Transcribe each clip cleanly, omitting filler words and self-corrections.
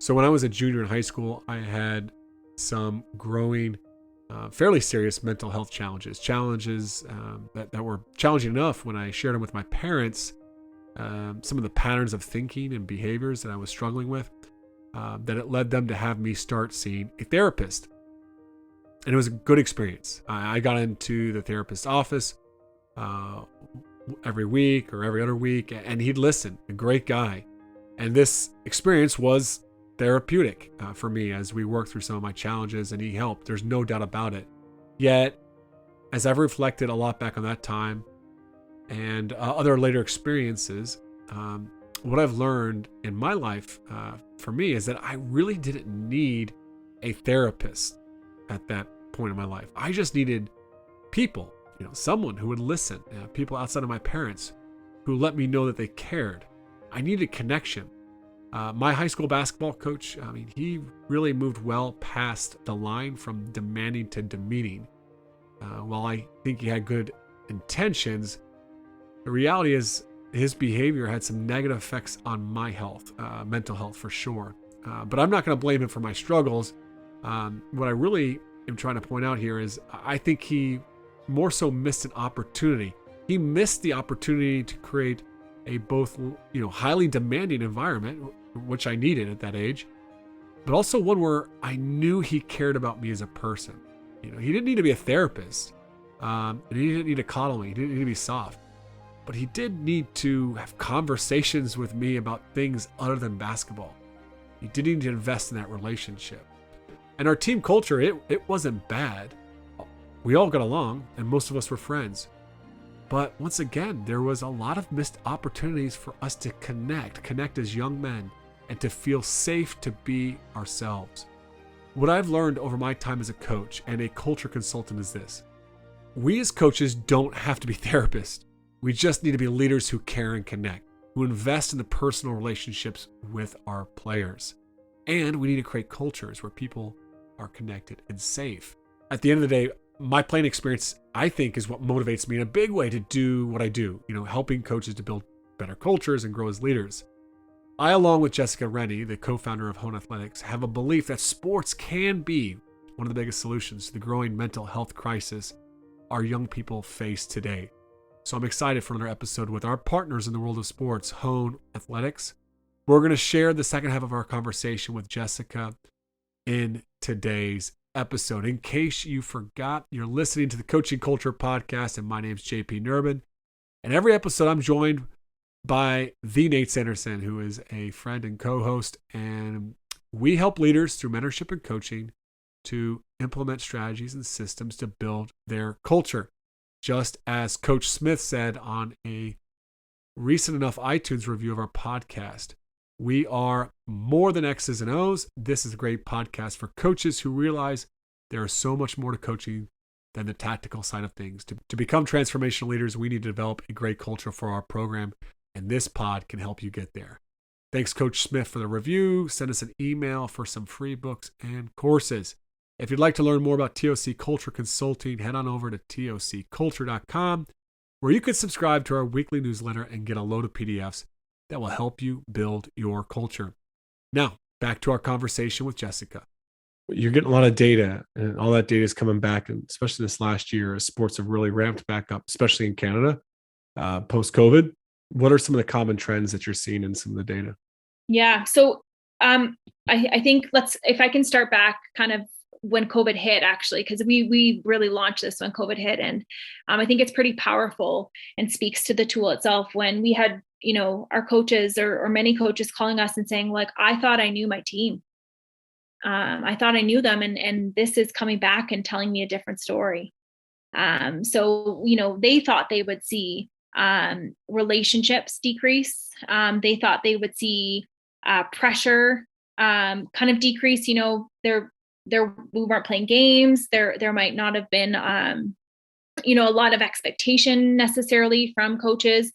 So when I was a junior in high school, I had some growing, fairly serious mental health challenges that were challenging enough when I shared them with my parents. Some of the patterns of thinking and behaviors that I was struggling with, that it led them to have me start seeing a therapist. And it was a good experience. I got into the therapist's office every week or every other week, and he'd listen. A great guy. And this experience was therapeutic for me as we worked through some of my challenges, and he helped. There's no doubt about it. Yet, as I've reflected a lot back on that time and other later experiences, what I've learned in my life for me is that I really didn't need a therapist at that point in my life. I just needed people, someone who would listen, people outside of my parents who let me know that they cared. I needed connection. My high school basketball coach, he really moved well past the line from demanding to demeaning. While I think he had good intentions, the reality is his behavior had some negative effects on my health, mental health for sure. But I'm not going to blame him for my struggles. What I really am trying to point out here is I think he more so missed an opportunity. He missed the opportunity to create a both, highly demanding environment, which I needed at that age, but also one where I knew he cared about me as a person. He didn't need to be a therapist, and he didn't need to coddle me. He didn't need to be soft, but he did need to have conversations with me about things other than basketball. He did need to invest in that relationship. And our team culture, it wasn't bad. We all got along, and most of us were friends. But once again, there was a lot of missed opportunities for us to connect as young men, and to feel safe to be ourselves. What I've learned over my time as a coach and a culture consultant is this: we as coaches don't have to be therapists. We just need to be leaders who care and connect, who invest in the personal relationships with our players. And we need to create cultures where people are connected and safe. At the end of the day, my playing experience, I think, is what motivates me in a big way to do what I do, helping coaches to build better cultures and grow as leaders. I, along with Jessica Renney, the co-founder of Hone Athletics, have a belief that sports can be one of the biggest solutions to the growing mental health crisis our young people face today. So I'm excited for another episode with our partners in the world of sports, Hone Athletics. We're going to share the second half of our conversation with Jessica in today's episode. In case you forgot, you're listening to the Coaching Culture Podcast, and my name's JP Nurbin. And every episode I'm joined by the Nate Sanderson, who is a friend and co-host, and we help leaders through mentorship and coaching to implement strategies and systems to build their culture. Just as Coach Smith said on a recent enough iTunes review of our podcast, we are more than X's and O's. This is a great podcast for coaches who realize there is so much more to coaching than the tactical side of things. To become transformational leaders, we need to develop a great culture for our program, and this pod can help you get there. Thanks, Coach Smith, for the review. Send us an email for some free books and courses. If you'd like to learn more about TOC Culture Consulting, head on over to tocculture.com, where you can subscribe to our weekly newsletter and get a load of PDFs that will help you build your culture. Now, back to our conversation with Jessica. You're getting a lot of data, and all that data is coming back, and especially this last year, as sports have really ramped back up, especially in Canada, post-COVID. What are some of the common trends that you're seeing in some of the data? Yeah. So I think if I can start back kind of when COVID hit, actually, because we really launched this when COVID hit. And I think it's pretty powerful and speaks to the tool itself. When we had, our coaches or many coaches calling us and saying, like, I thought I knew my team. I thought I knew them. And this is coming back and telling me a different story. So, they thought they would see relationships decrease. They thought they would see pressure kind of decrease. We weren't playing games. There might not have been, a lot of expectation necessarily from coaches.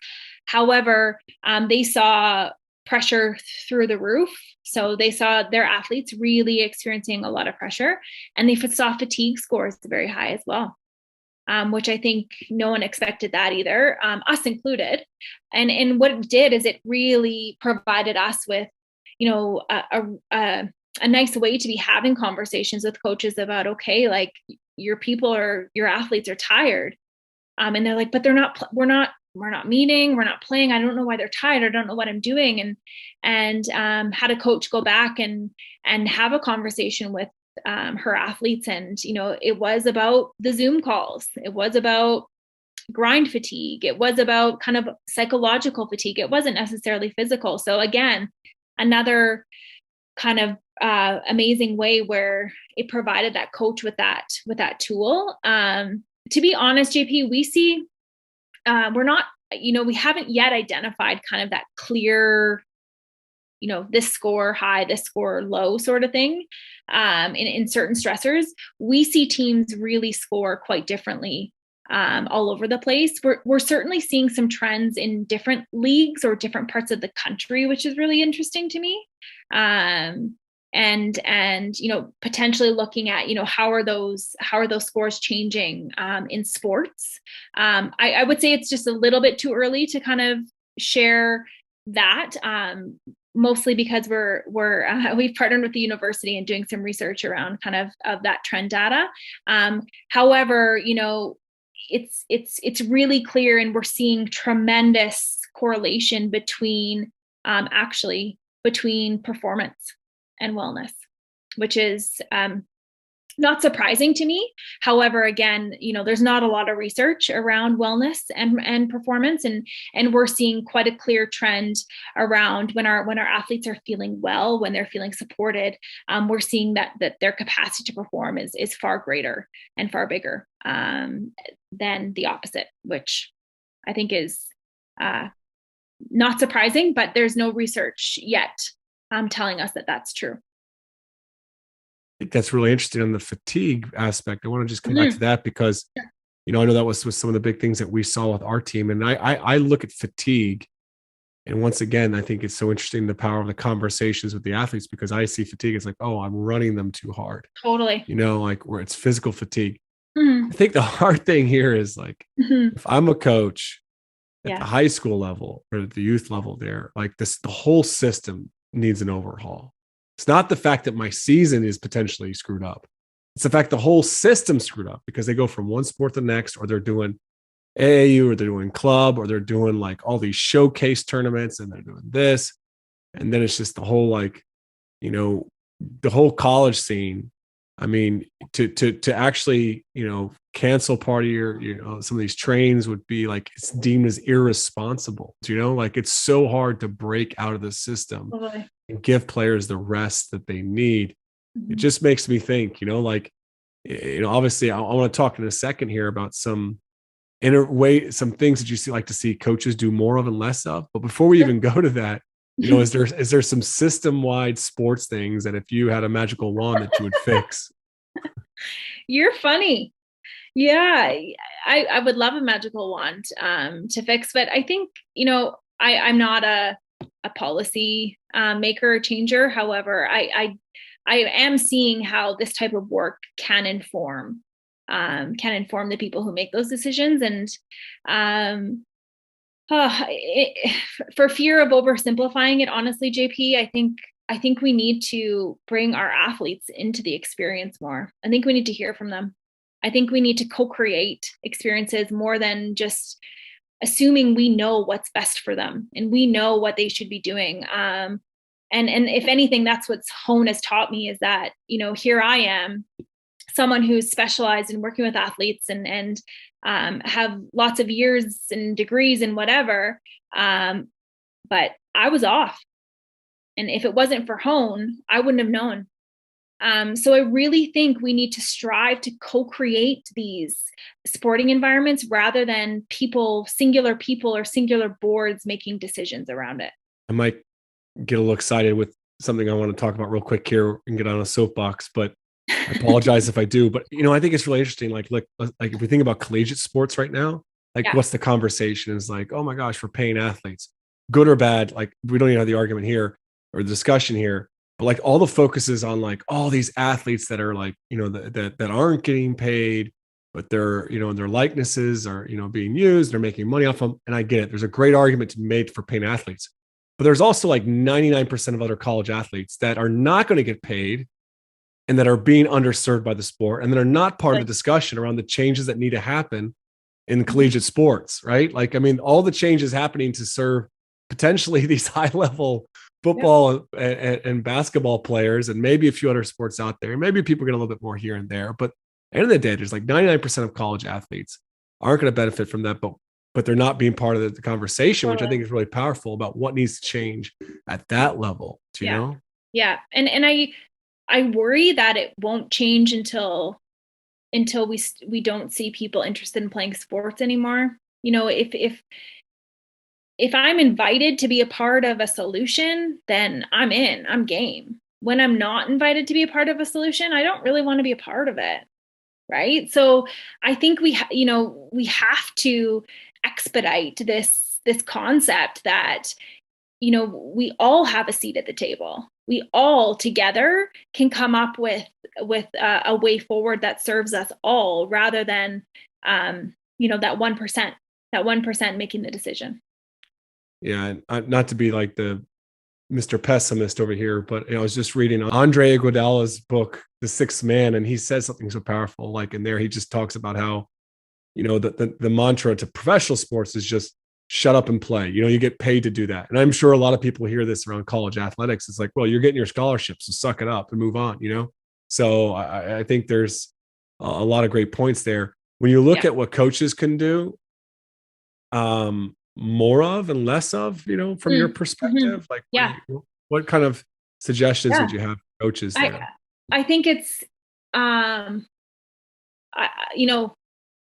However, they saw pressure through the roof. So they saw their athletes really experiencing a lot of pressure, and they saw fatigue scores very high as well. Which I think no one expected that either, us included. And what it did is it really provided us with, a nice way to be having conversations with coaches about, okay, like your athletes are tired. And they're like, but we're not meeting, we're not playing. I don't know why they're tired. I don't know what I'm doing. And had a coach go back and have a conversation with her athletes. And, it was about the Zoom calls. It was about grind fatigue. It was about kind of psychological fatigue. It wasn't necessarily physical. So again, another kind of amazing way where it provided that coach with that tool. To be honest, JP, we see we're not, we haven't yet identified kind of that clear, this score high, this score low sort of thing. In certain stressors, we see teams really score quite differently all over the place. We're certainly seeing some trends in different leagues or different parts of the country, which is really interesting to me. And potentially looking at, how are those scores changing in sports. I would say it's just a little bit too early to kind of share that, mostly because we've partnered with the university and doing some research around kind of that trend data. However, it's really clear, and we're seeing tremendous correlation between performance and wellness, which is not surprising to me. However, again, there's not a lot of research around wellness and performance, and we're seeing quite a clear trend around when our athletes are feeling well, when they're feeling supported, we're seeing that their capacity to perform is far greater and far bigger than the opposite, which I think is not surprising, but there's no research yet telling us that that's true. I think that's really interesting on the fatigue aspect. I want to just come back to that because, I know that was some of the big things that we saw with our team. And I look at fatigue. And once again, I think it's so interesting, the power of the conversations with the athletes, because I see fatigue as like, oh, I'm running them too hard. Totally. Like where it's physical fatigue. I think the hard thing here is like, if I'm a coach at the high school level or at the youth level there, like the whole system needs an overhaul. It's not the fact that my season is potentially screwed up. It's the fact the whole system's screwed up because they go from one sport to the next, or they're doing AAU, or they're doing club, or they're doing like all these showcase tournaments, and they're doing this. And then it's just the whole, like, the whole college scene. I mean, to actually, cancel part of your, some of these trains would be like, it's deemed as irresponsible. Like it's so hard to break out of the system and give players the rest that they need. It just makes me think, obviously I want to talk in a second here about some things that you like to see coaches do more of and less of. But before we even go to that, is there some system-wide sports things that if you had a magical wand that you would fix? You're funny. Yeah, I would love a magical wand to fix, but I think, I'm not a policy maker or changer. However, I am seeing how this type of work can inform the people who make those decisions. And for fear of oversimplifying it, honestly, JP, I think we need to bring our athletes into the experience more. I think we need to hear from them. I think we need to co-create experiences more than just assuming we know what's best for them and we know what they should be doing. And if anything, that's what Hone has taught me, is that, here I am, someone who's specialized in working with athletes and have lots of years and degrees and whatever. But I was off. And if it wasn't for Hone, I wouldn't have known. So I really think we need to strive to co-create these sporting environments rather than singular people or singular boards making decisions around it. I might get a little excited with something I want to talk about real quick here and get on a soapbox, but I apologize if I do. But, I think it's really interesting. Like if we think about collegiate sports right now, what's the conversation is like, oh my gosh, we're paying athletes, good or bad. Like we don't even have the argument here or the discussion here. But like all the focus is on like all these athletes that are like, that aren't getting paid, but they're, their likenesses are, being used, they're making money off them. And I get it. There's a great argument to be made for paying athletes. But there's also like 99% of other college athletes that are not going to get paid and that are being underserved by the sport and that are not part of the discussion around the changes that need to happen in collegiate sports, right? Like, I mean, all the changes happening to serve potentially these high level football and basketball players, and maybe a few other sports out there. Maybe people get a little bit more here and there, but at the end of the day, there's like 99% of college athletes aren't going to benefit from that, but they're not being part of the conversation, which I think is really powerful about what needs to change at that level. Do you know? Yeah. And I worry that it won't change until we don't see people interested in playing sports anymore. You know, if I'm invited to be a part of a solution, then I'm game. When I'm not invited to be a part of a solution, I don't really want to be a part of it. Right. So I think we have to expedite this concept that, we all have a seat at the table. We all together can come up with a way forward that serves us all, rather than, that 1% making the decision. Yeah. And not to be like the Mr. Pessimist over here, but I was just reading Andre Iguodala's book, The Sixth Man, and he says something so powerful. Like in there, he just talks about how, the mantra to professional sports is just shut up and play. You get paid to do that. And I'm sure a lot of people hear this around college athletics. It's like, well, you're getting your scholarship, so suck it up and move on, So I think there's a lot of great points there. When you look at what coaches can do, more of and less of, from your perspective, like what kind of suggestions would you have for coaches there? I think it's,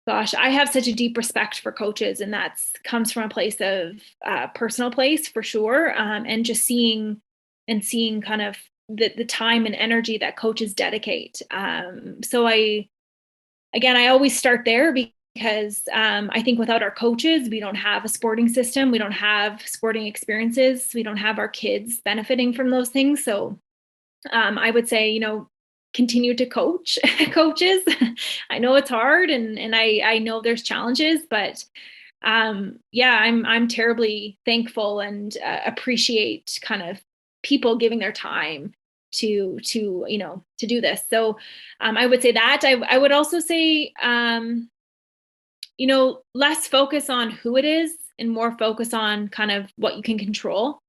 gosh, I have such a deep respect for coaches, and that's comes from a place of personal place for sure. And just seeing kind of the time and energy that coaches dedicate. So I always start there, because I think without our coaches, we don't have a sporting system. We don't have sporting experiences. We don't have our kids benefiting from those things. So I would say, continue to coach coaches. I know it's hard, and I know there's challenges, but I'm terribly thankful and appreciate kind of people giving their time to do this. So I would say that. I would also say, less focus on who it is and more focus on kind of what you can control.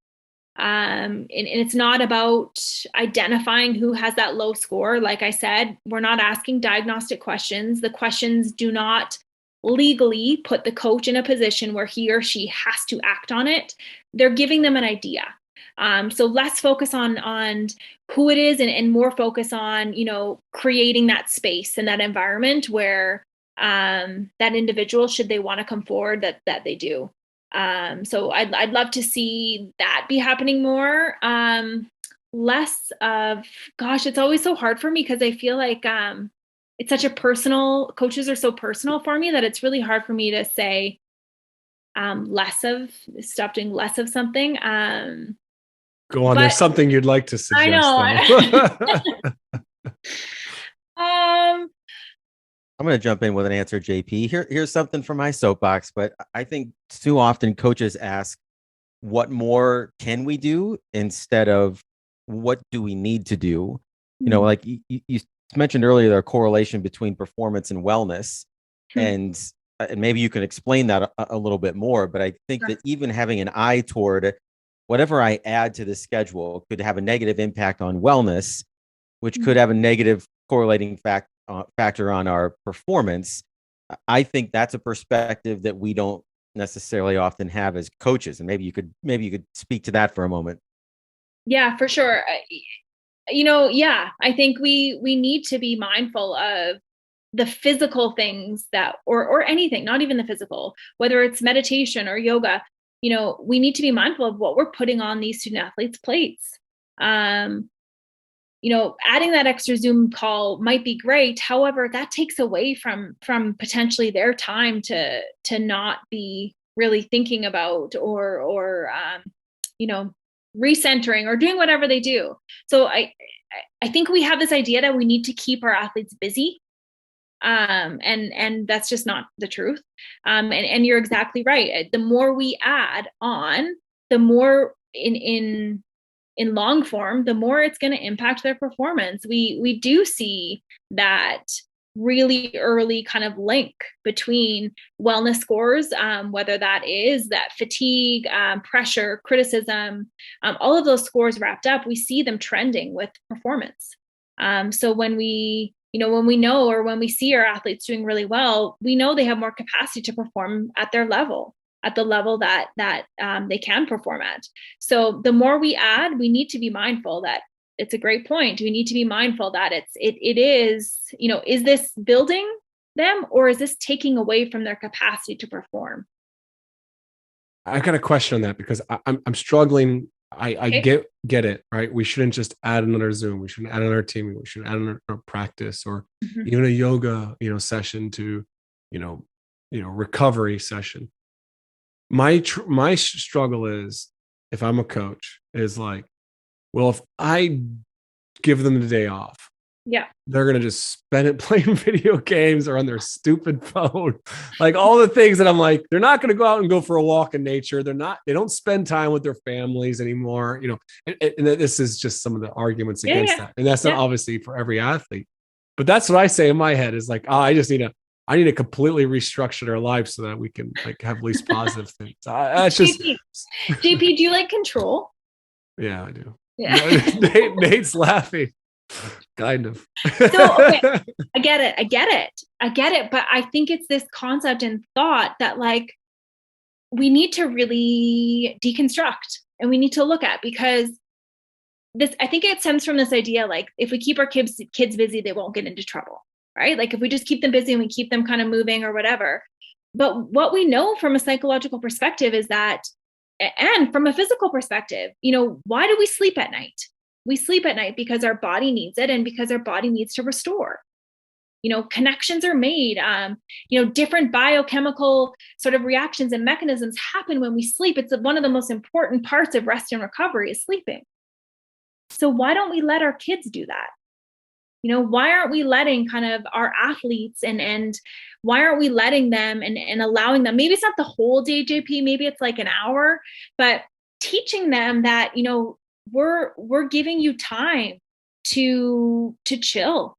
And it's not about identifying who has that low score. Like I said, we're not asking diagnostic questions. The questions do not legally put the coach in a position where he or she has to act on it. They're giving them an idea. So less focus on who it is, and more focus on, creating that space and that environment where that individual, should they want to come forward, that they do. So I'd love to see that be happening more. Less of, gosh, it's always so hard for me, because I feel like it's such a coaches are so personal for me, that it's really hard for me to say stop doing less of something. Go on. There's something you'd like to suggest. I know. I'm going to jump in with an answer, JP. Here's something from my soapbox, but I think too often coaches ask, what more can we do, instead of what do we need to do? Like you mentioned earlier, the correlation between performance and wellness, and maybe you can explain that a little bit more. But I think that even having an eye toward whatever I add to the schedule could have a negative impact on wellness, which could have a negative correlating factor on our performance. I think that's a perspective that we don't necessarily often have as coaches. And maybe you could speak to that for a moment. Yeah, for sure. I think we need to be mindful of the physical things that, or anything, not even the physical, whether it's meditation or yoga, we need to be mindful of what we're putting on these student athletes' plates. Adding that extra Zoom call might be great. However, that takes away from potentially their time to not be really thinking about or recentering or doing whatever they do. So I think we have this idea that we need to keep our athletes busy. And that's just not the truth. And you're exactly right. The more we add on, the more in long form, the more it's going to impact their performance. We do see that really early kind of link between wellness scores, whether that is that fatigue, pressure, criticism, all of those scores wrapped up, we see them trending with performance. So when we know, or when we see our athletes doing really well, we know they have more capacity to perform at their level, at the level that they can perform at. So the more we add, we need to be mindful that it's a great point. We need to be mindful that it is, is this building them, or is this taking away from their capacity to perform? I got a question on that, because I'm struggling. I Okay. get it, right? We shouldn't just add another Zoom. We shouldn't add another teaming. We shouldn't add another practice, or Mhm. even a yoga, session to, recovery session. My struggle is, if I'm a coach, is like, well, if I give them the day off, Yeah. they're going to just spend it playing video games or on their stupid phone. Like all the things that I'm like, they're not going to go out and go for a walk in nature. They don't spend time with their families anymore, and this is just some of the arguments Yeah. against Yeah. that. And that's not Yeah. obviously for every athlete, but that's what I say in my head is like, oh, I need to completely restructure their life so that we can like have least positive things. That's just, JP, do you like control? yeah, I do. Yeah. Nate's laughing. Kind of. So, okay, I get it. But I think it's this concept and thought that like we need to really deconstruct and we need to look at, because I think it stems from this idea, like if we keep our kids busy, they won't get into trouble, right? Like if we just keep them busy and we keep them kind of moving or whatever. But what we know from a psychological perspective is that, and from a physical perspective, why do we sleep at night? We sleep at night because our body needs it, and because our body needs to restore. Connections are made, different biochemical sort of reactions and mechanisms happen when we sleep. It's one of the most important parts of rest and recovery is sleeping. So why don't we let our kids do that? Why aren't we letting kind of our athletes and why aren't we letting them and allowing them, maybe it's not the whole day, JP, maybe it's like an hour, but teaching them that, we're giving you time to chill.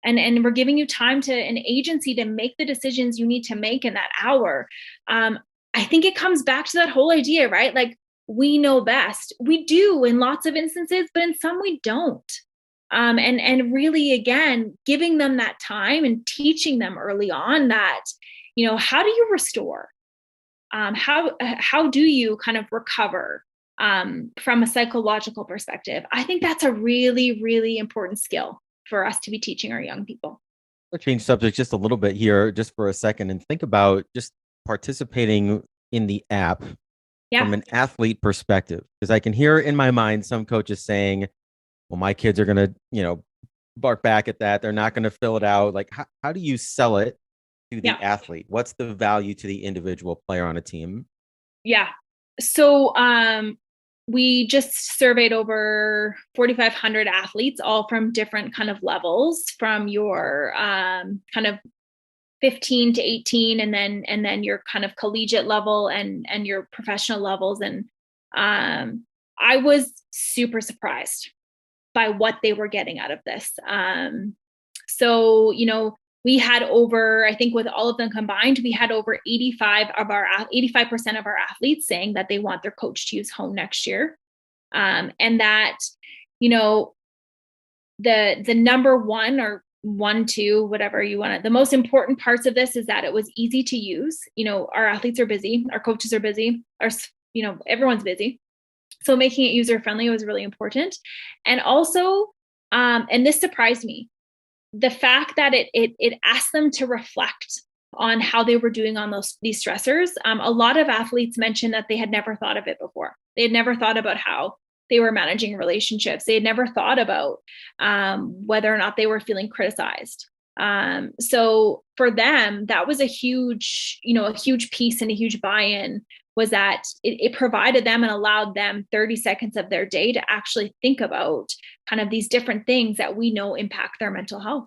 And we're giving you time to an agency to make the decisions you need to make in that hour. I think it comes back to that whole idea, right? Like we know best. We do in lots of instances, but in some we don't. And really, again, giving them that time and teaching them early on that, how do you restore? How do you kind of recover from a psychological perspective? I think that's a really, really important skill for us to be teaching our young people. I'll change subject just a little bit here, just for a second, and think about just participating in the app from an athlete perspective. Because I can hear in my mind some coaches saying, well, my kids are going to, bark back at that. They're not going to fill it out. Like, how do you sell it to the athlete? What's the value to the individual player on a team? Yeah. So we just surveyed over 4,500 athletes, all from different kind of levels, from your kind of 15 to 18, and then your kind of collegiate level and your professional levels. And I was super surprised by what they were getting out of this. So, we had over, I think with all of them combined, we had over 85% of our athletes saying that they want their coach to use home next year. And that, the number one or 1, 2, whatever you want to, the most important parts of this is that it was easy to use. Our athletes are busy, our coaches are busy, everyone's busy. So making it user-friendly was really important. And also, and this surprised me, the fact that it asked them to reflect on how they were doing on these stressors. A lot of athletes mentioned that they had never thought of it before. They had never thought about how they were managing relationships. They had never thought about whether or not they were feeling criticized. So for them, that was a huge piece and a huge buy-in, was that it provided them and allowed them 30 seconds of their day to actually think about kind of these different things that we know impact their mental health.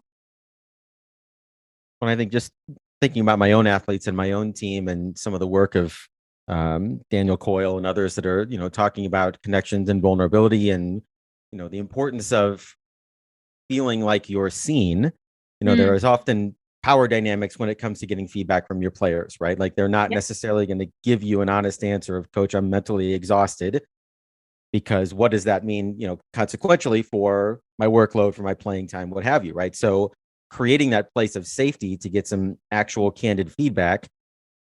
When I think just thinking about my own athletes and my own team and some of the work of Daniel Coyle and others that are, talking about connections and vulnerability and, the importance of feeling like you're seen. There is often power dynamics when it comes to getting feedback from your players, right? Like they're not necessarily going to give you an honest answer of, coach, I'm mentally exhausted, because what does that mean, consequentially for my workload, for my playing time, what have you, right? So creating that place of safety to get some actual candid feedback,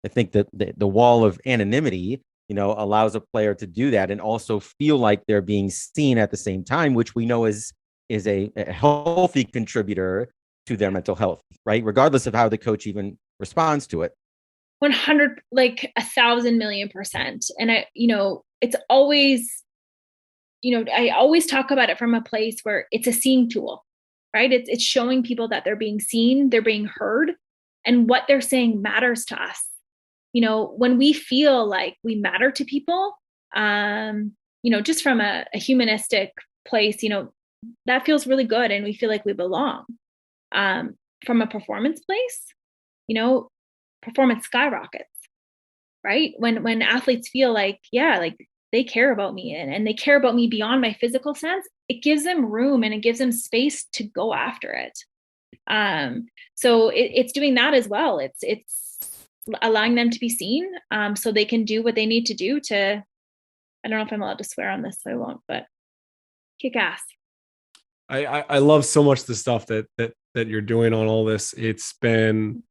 I think that the wall of anonymity, allows a player to do that and also feel like they're being seen at the same time, which we know is a healthy contributor to their mental health, right? Regardless of how the coach even responds to it. 100, like 1,000,000,000%. And it's always, I always talk about it from a place where it's a seeing tool, right? It's showing people that they're being seen, they're being heard, and what they're saying matters to us. When we feel like we matter to people, just from a humanistic place, that feels really good and we feel like we belong. From a performance place, performance skyrockets, right? When athletes feel like, like they care about me and they care about me beyond my physical sense, it gives them room and it gives them space to go after it. So it's doing that as well. It's allowing them to be seen, so they can do what they need to do to, I don't know if I'm allowed to swear on this, so I won't, but kick ass. I love so much the stuff that you're doing on all this. It's been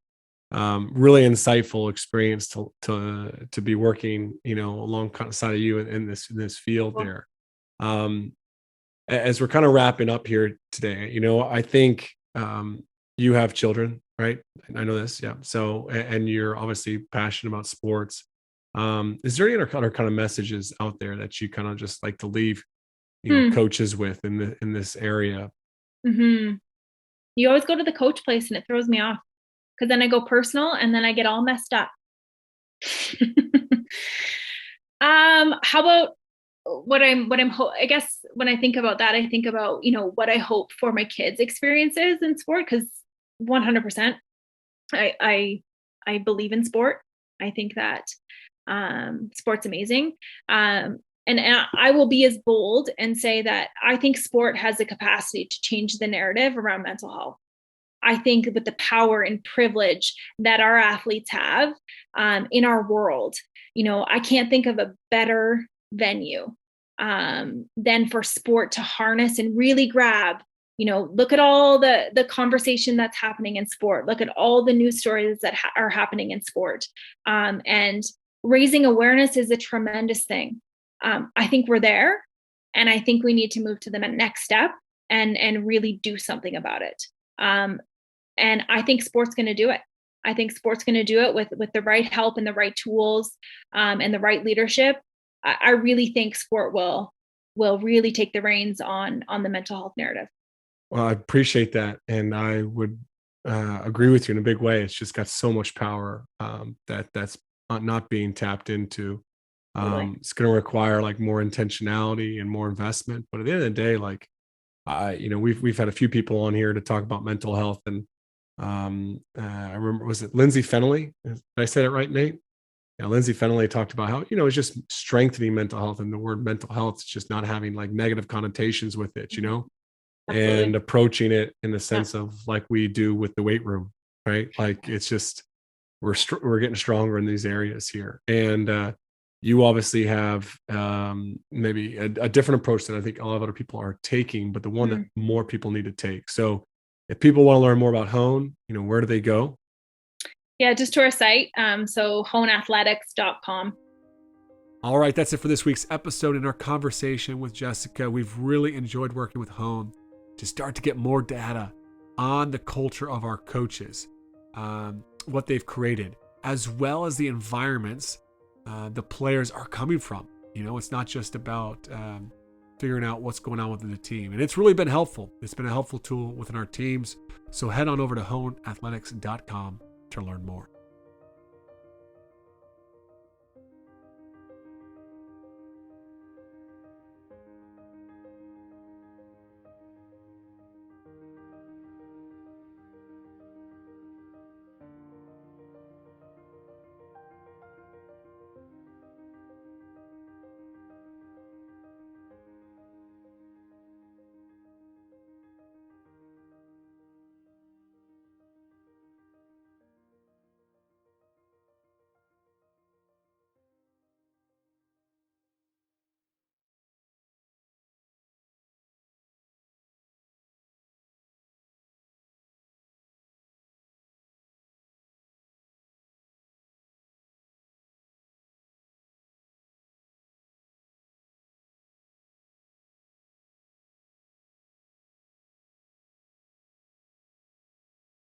really insightful experience to be working, alongside of you in this field there. As we're kind of wrapping up here today, I think you have children, right? I know this, yeah. So, and you're obviously passionate about sports. Is there any other kind of messages out there that you kind of just like to leave, coaches with in this area? You always go to the coach place and it throws me off because then I go personal and then I get all messed up. How about I guess when I think about that, I think about, what I hope for my kids' experiences in sport, because 100%, I believe in sport. I think that sport's amazing. And I will be as bold and say that I think sport has the capacity to change the narrative around mental health. I think with the power and privilege that our athletes have in our world, I can't think of a better venue than for sport to harness and really grab. Look at all the conversation that's happening in sport. Look at all the news stories that are happening in sport. And raising awareness is a tremendous thing. I think we're there, and I think we need to move to the next step and really do something about it. And I think sport's going to do it. I think sport's going to do it with the right help and the right tools and the right leadership. I really think sport will really take the reins on the mental health narrative. Well, I appreciate that, and I would agree with you in a big way. It's just got so much power that's not being tapped into. It's going to require like more intentionality and more investment. But at the end of the day, like we've had a few people on here to talk about mental health, and I remember, was it Lindsay Fennelly? Did I say that right, Nate? Yeah, Lindsay Fennelly talked about how it's just strengthening mental health, and the word mental health is just not having like negative connotations with it, Absolutely. and approaching it in the sense of like we do with the weight room, right? Like it's just we're getting stronger in these areas here, and you obviously have maybe a different approach that I think a lot of other people are taking, but the one that more people need to take. So if people want to learn more about Hone, where do they go? Yeah, just to our site. So honeathletics.com. All right, that's it for this week's episode in our conversation with Jessica. We've really enjoyed working with Hone to start to get more data on the culture of our coaches, what they've created, as well as the environments the players are coming from. It's not just about figuring out what's going on within the team. And it's really been helpful. It's been a helpful tool within our teams. So head on over to honeathletics.com to learn more.